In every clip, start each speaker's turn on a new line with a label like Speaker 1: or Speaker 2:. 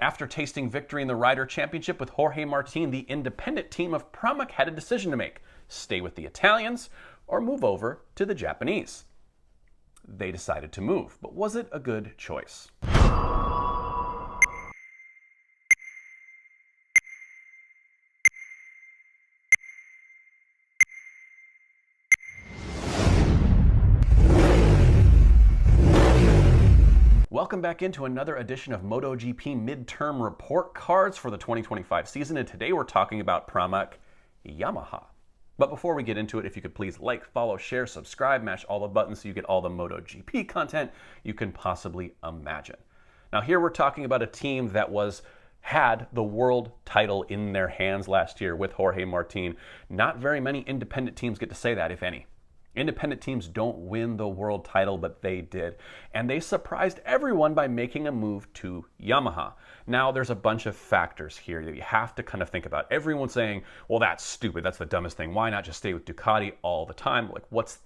Speaker 1: After tasting victory in the Rider Championship with Jorge Martin, the independent team of Pramac had a decision to make: stay with the Italians or move over to the Japanese. They decided to move, but was it a good choice? Welcome back into another edition of MotoGP Midterm Report Cards for the 2025 season, and today we're talking about Pramac Yamaha. But before we get into it, if you could please like, follow, share, subscribe, mash all the buttons so you get all the MotoGP content you can possibly imagine. Now here we're talking about a team that had the world title in their hands last year with Jorge Martin. Not very many independent teams get to say that, if any. Independent teams don't win the world title, but they did. And they surprised everyone by making a move to Yamaha. Now, there's a bunch of factors here that you have to kind of think about. Everyone's saying, well, that's stupid. That's the dumbest thing. Why not just stay with Ducati all the time? Like, what's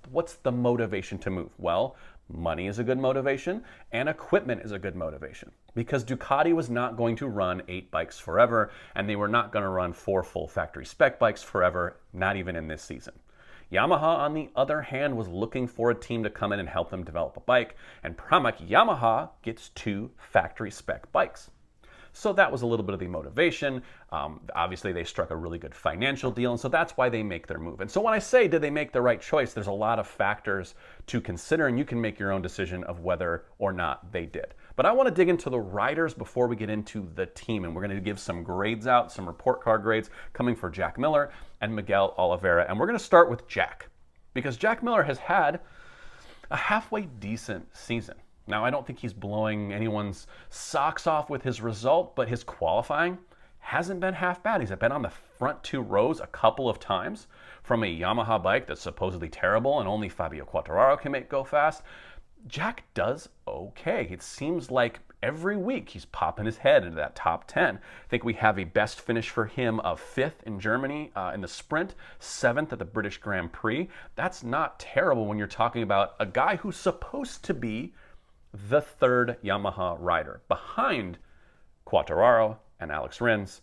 Speaker 1: the motivation to move? Well, money is a good motivation, and equipment is a good motivation. Because Ducati was not going to run 8 bikes forever, and they were not going to run 4 full factory spec bikes forever, not even in this season. Yamaha, on the other hand, was looking for a team to come in and help them develop a bike, and Pramac Yamaha gets 2 factory spec bikes. So that was a little bit of the motivation. Obviously, they struck a really good financial deal, and so that's why they make their move. And so when I say, did they make the right choice, there's a lot of factors to consider, and you can make your own decision of whether or not they did. But I want to dig into the riders before we get into the team, and we're going to give some grades out, some report card grades coming for Jack Miller and Miguel Oliveira. And we're going to start with Jack, because Jack Miller has had a halfway decent season. Now, I don't think he's blowing anyone's socks off with his result, but his qualifying hasn't been half bad. He's been on the front 2 rows a couple of times from a Yamaha bike that's supposedly terrible and only Fabio Quartararo can make go fast. Jack does okay. It seems like every week he's popping his head into that top 10. I think we have a best finish for him of 5th in Germany in the sprint, 7th at the British Grand Prix. That's not terrible when you're talking about a guy who's supposed to be the 3rd Yamaha rider behind Quartararo and Alex Rins.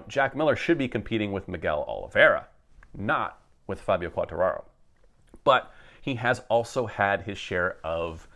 Speaker 1: Jack Miller should be competing with Miguel Oliveira, not with Fabio Quartararo. But he has also had his share of,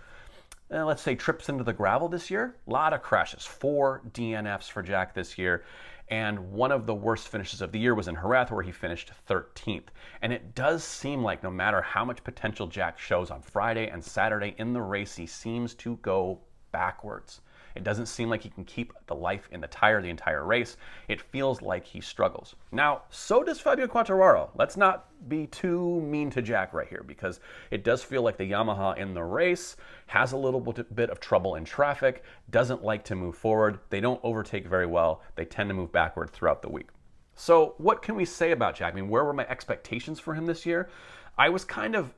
Speaker 1: let's say, trips into the gravel this year. A lot of crashes, 4 DNFs for Jack this year. And one of the worst finishes of the year was in Jerez, where he finished 13th. And it does seem like no matter how much potential Jack shows on Friday and Saturday in the race, he seems to go backwards. It doesn't seem like he can keep the life in the tire the entire race. It feels like he struggles. Now, so does Fabio Quartararo. Let's not be too mean to Jack right here, because it does feel like the Yamaha in the race has a little bit of trouble in traffic, doesn't like to move forward. They don't overtake very well. They tend to move backward throughout the week. So what can we say about Jack? I mean, where were my expectations for him this year? I was kind of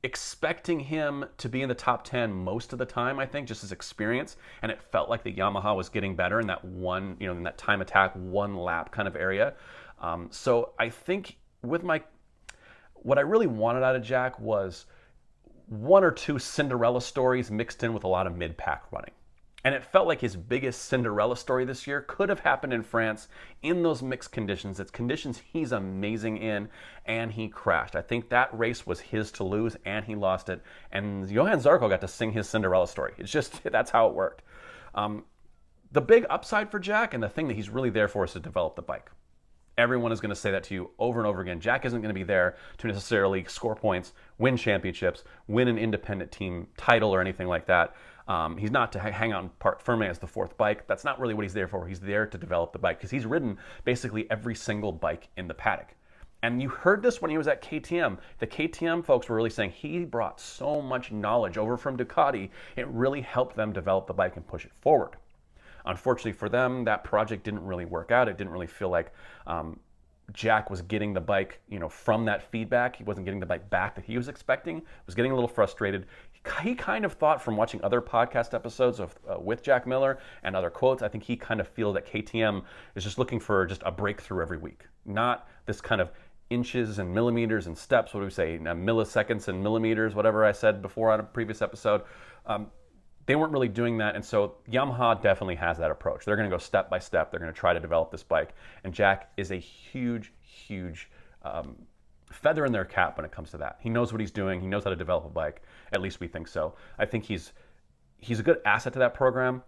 Speaker 1: expecting him to be in the top 10 most of the time, I think, just his experience, and it felt like the Yamaha was getting better in that in that time attack, 1 lap kind of area. So I think what I really wanted out of Jack was 1 or 2 Cinderella stories mixed in with a lot of mid-pack running. And it felt like his biggest Cinderella story this year could have happened in France in those mixed conditions. It's conditions he's amazing in, and he crashed. I think that race was his to lose, and he lost it. And Johan Zarco got to sing his Cinderella story. It's just, that's how it worked. The big upside for Jack, and the thing that he's really there for, is to develop the bike. Everyone is going to say that to you over and over again. Jack isn't going to be there to necessarily score points, win championships, win an independent team title or anything like that. He's not to hang out and park firmly as the 4th bike. That's not really what he's there for. He's there to develop the bike, because he's ridden basically every single bike in the paddock. And you heard this when he was at KTM. The KTM folks were really saying he brought so much knowledge over from Ducati. It really helped them develop the bike and push it forward. Unfortunately for them, that project didn't really work out. It didn't really feel like Jack was getting the bike, from that feedback. He wasn't getting the bike back that he was expecting. Was getting a little frustrated. He kind of thought, from watching other podcast episodes with Jack Miller and other quotes, I think he kind of feels that KTM is just looking for just a breakthrough every week, not this kind of inches and millimeters and steps. What do we say? Milliseconds and millimeters, whatever I said before on a previous episode. They weren't really doing that, and so Yamaha definitely has that approach. They're going to go step by step. They're going to try to develop this bike, and Jack is a huge, huge feather in their cap when it comes to that. He knows what he's doing. He knows how to develop a bike. At least we think so. I think he's a good asset to that program.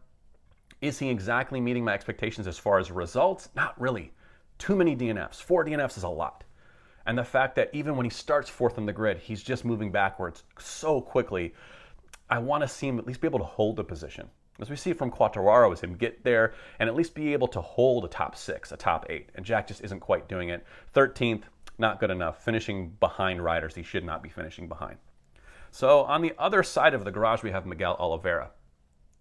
Speaker 1: Is he exactly meeting my expectations as far as results? Not really. Too many DNFs. 4 DNFs is a lot. And the fact that even when he starts fourth on the grid, he's just moving backwards so quickly. I want to see him at least be able to hold a position. As we see from Quartararo, is him get there and at least be able to hold a top 6, a top 8. And Jack just isn't quite doing it. 13th, not good enough. Finishing behind riders he should not be finishing behind. So on the other side of the garage, we have Miguel Oliveira.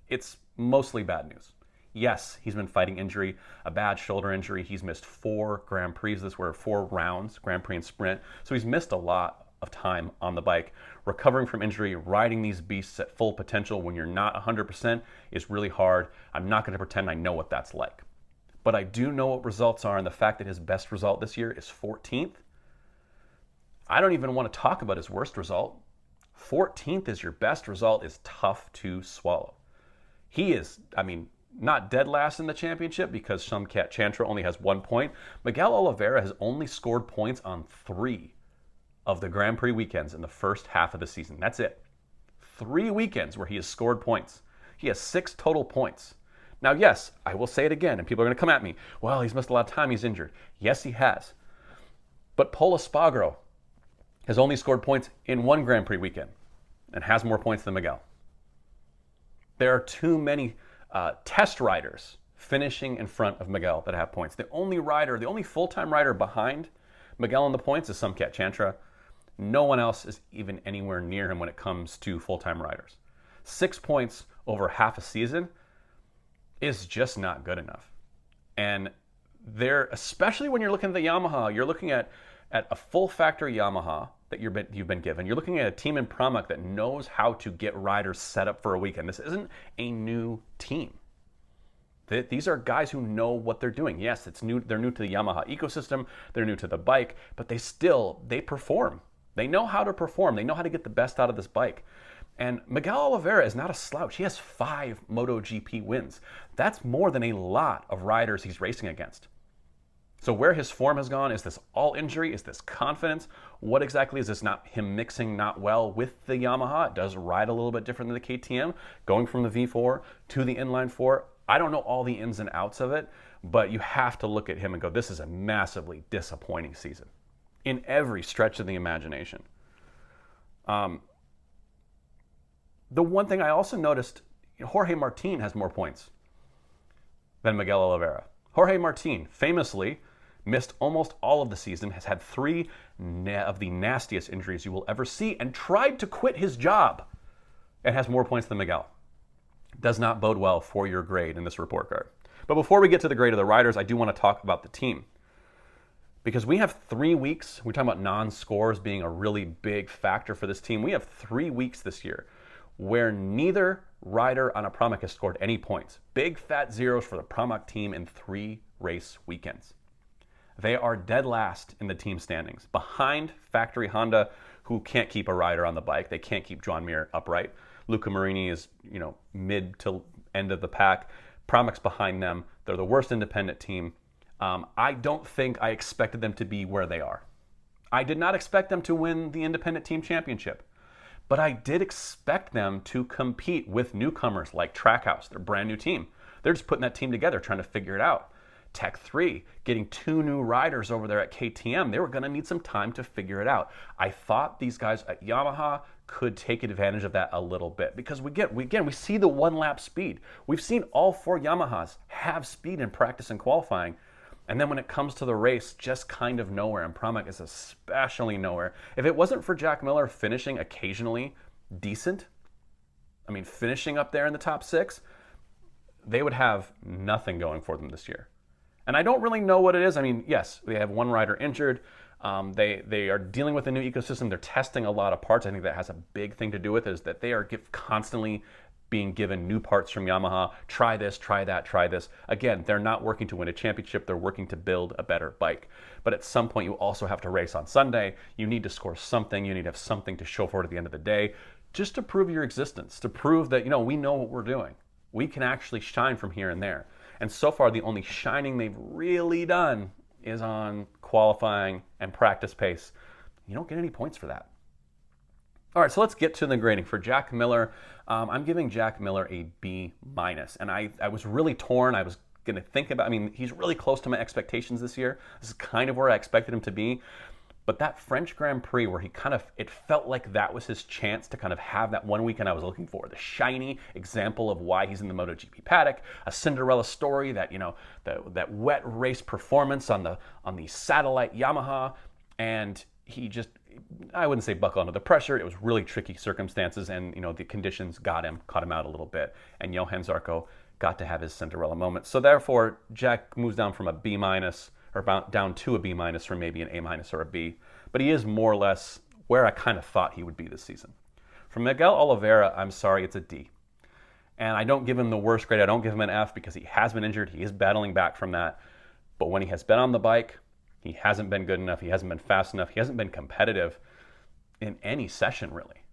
Speaker 1: It's mostly bad news. Yes, he's been fighting injury, a bad shoulder injury. He's missed 4 Grand Prix. This were 4 rounds, Grand Prix and Sprint. So he's missed a lot of time on the bike. Recovering from injury, riding these beasts at full potential when you're not 100% is really hard. I'm not going to pretend I know what that's like. But I do know what results are, and the fact that his best result this year is 14th. I don't even want to talk about his worst result. 14th is your best result is tough to swallow. He is, not dead last in the championship because Shumkat Chantra only has 1 point. Miguel Oliveira has only scored points on 3 of the Grand Prix weekends in the first half of the season. That's it. 3 weekends where he has scored points. He has 6 total points. Now, yes, I will say it again, and people are going to come at me. Well, he's missed a lot of time. He's injured. Yes, he has. But Pol Espargaro has only scored points in 1 Grand Prix weekend and has more points than Miguel. There are too many test riders finishing in front of Miguel that have points. The only full-time rider behind Miguel in the points is Shumkat Chantra. No one else is even anywhere near him when it comes to full-time riders. 6 points over half a season is just not good enough. And there, especially when you're looking at the Yamaha, you're looking at a full factory Yamaha that you've been given. You're looking at a team in Pramac that knows how to get riders set up for a weekend. This isn't a new team. These are guys who know what they're doing. Yes, it's new. They're new to the Yamaha ecosystem. They're new to the bike, but they perform. They know how to perform. They know how to get the best out of this bike. And Miguel Oliveira is not a slouch. He has 5 MotoGP wins. That's more than a lot of riders he's racing against. So where his form has gone, is this all injury? Is this confidence? What exactly is this? Not him mixing not well with the Yamaha. It does ride a little bit different than the KTM, going from the V4 to the inline 4. I don't know all the ins and outs of it, but you have to look at him and go, this is a massively disappointing season in every stretch of the imagination. The one thing I also noticed, Jorge Martin has more points than Miguel Oliveira. Jorge Martin famously missed almost all of the season, has had 3 of the nastiest injuries you will ever see, and tried to quit his job, and has more points than Miguel. Does not bode well for your grade in this report card. But before we get to the grade of the riders, I do want to talk about the team. Because we have 3 weeks, we're talking about non-scores being a really big factor for this team. We have 3 weeks this year where neither rider on a Pramac has scored any points. Big fat zeros for the Pramac team in 3 race weekends. They are dead last in the team standings, behind factory Honda, who can't keep a rider on the bike. They can't keep Joan Mir upright. Luca Marini is, mid to end of the pack. Pramac's behind them. They're the worst independent team. I don't think I expected them to be where they are. I did not expect them to win the independent team championship, but I did expect them to compete with newcomers like Trackhouse, their brand new team. They're just putting that team together, trying to figure it out. Tech 3, getting 2 new riders over there at KTM. They were going to need some time to figure it out. I thought these guys at Yamaha could take advantage of that a little bit because we see the 1-lap speed. We've seen all 4 Yamahas have speed in practice and qualifying. And then when it comes to the race, just kind of nowhere. And Pramac is especially nowhere. If it wasn't for Jack Miller finishing occasionally decent, finishing up there in the top 6, they would have nothing going for them this year. And I don't really know what it is. Yes, they have 1 rider injured. They are dealing with a new ecosystem. They're testing a lot of parts. I think that has a big thing to do with it, is that they are constantly being given new parts from Yamaha. Try this, try that, try this. Again, they're not working to win a championship. They're working to build a better bike. But at some point, you also have to race on Sunday. You need to score something. You need to have something to show for it at the end of the day. just to prove your existence, to prove that, we know what we're doing. We can actually shine from here and there. And so far, the only shining they've really done is on qualifying and practice pace. You don't get any points for that. All right, so let's get to the grading. For Jack Miller, I'm giving Jack Miller a B-. And I was really torn. I was going to think about, he's really close to my expectations this year. This is kind of where I expected him to be. But that French Grand Prix where it felt like that was his chance to kind of have that one weekend I was looking for. The shiny example of why he's in the MotoGP paddock, a Cinderella story, that that wet race performance on the satellite Yamaha, and he just, I wouldn't say buckled under the pressure. It was really tricky circumstances, and the conditions caught him out a little bit. And Johann Zarco got to have his Cinderella moment. So therefore, Jack moves down from a B-, or down to a B- from maybe an A- or a B. But he is more or less where I kind of thought he would be this season. For Miguel Oliveira, I'm sorry, it's a D. And I don't give him the worst grade. I don't give him an F because he has been injured. He is battling back from that. But when he has been on the bike, he hasn't been good enough. He hasn't been fast enough. He hasn't been competitive in any session, really.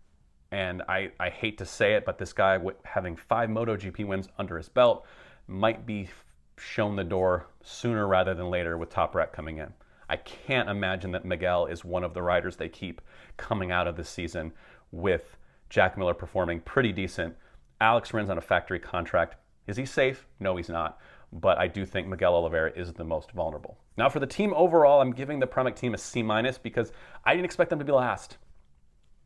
Speaker 1: And I hate to say it, but this guy, having 5 MotoGP wins under his belt, might be shown the door sooner rather than later with Top Rack coming in. I can't imagine that Miguel is one of the riders they keep coming out of this season with Jack Miller performing pretty decent. Alex Rins on a factory contract. Is he safe? No, he's not. But I do think Miguel Oliveira is the most vulnerable. Now for the team overall, I'm giving the Pramac team a C- because I didn't expect them to be last.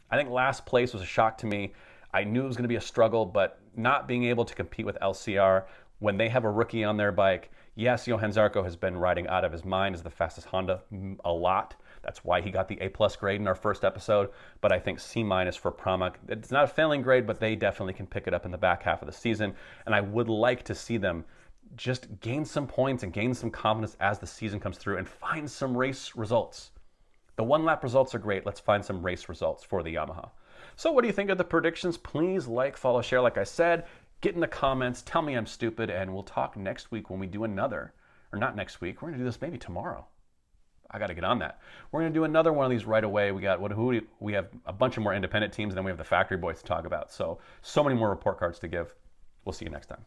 Speaker 1: I think last place was a shock to me. I knew it was going to be a struggle, but not being able to compete with LCR when they have a rookie on their bike. Yes, Johann Zarco has been riding out of his mind as the fastest Honda a lot. That's why he got the A+ grade in our first episode. But I think C- for Pramac. It's not a failing grade, but they definitely can pick it up in the back half of the season. And I would like to see them just gain some points and gain some confidence as the season comes through and find some race results. The one-lap results are great. Let's find some race results for the Yamaha. So what do you think of the predictions? Please like, follow, share, like I said. Get in the comments. Tell me I'm stupid, and we'll talk next week when we do another. Or not next week. We're going to do this maybe tomorrow. I got to get on that. We're going to do another one of these right away. We have a bunch of more independent teams, and then we have the factory boys to talk about. So many more report cards to give. We'll see you next time.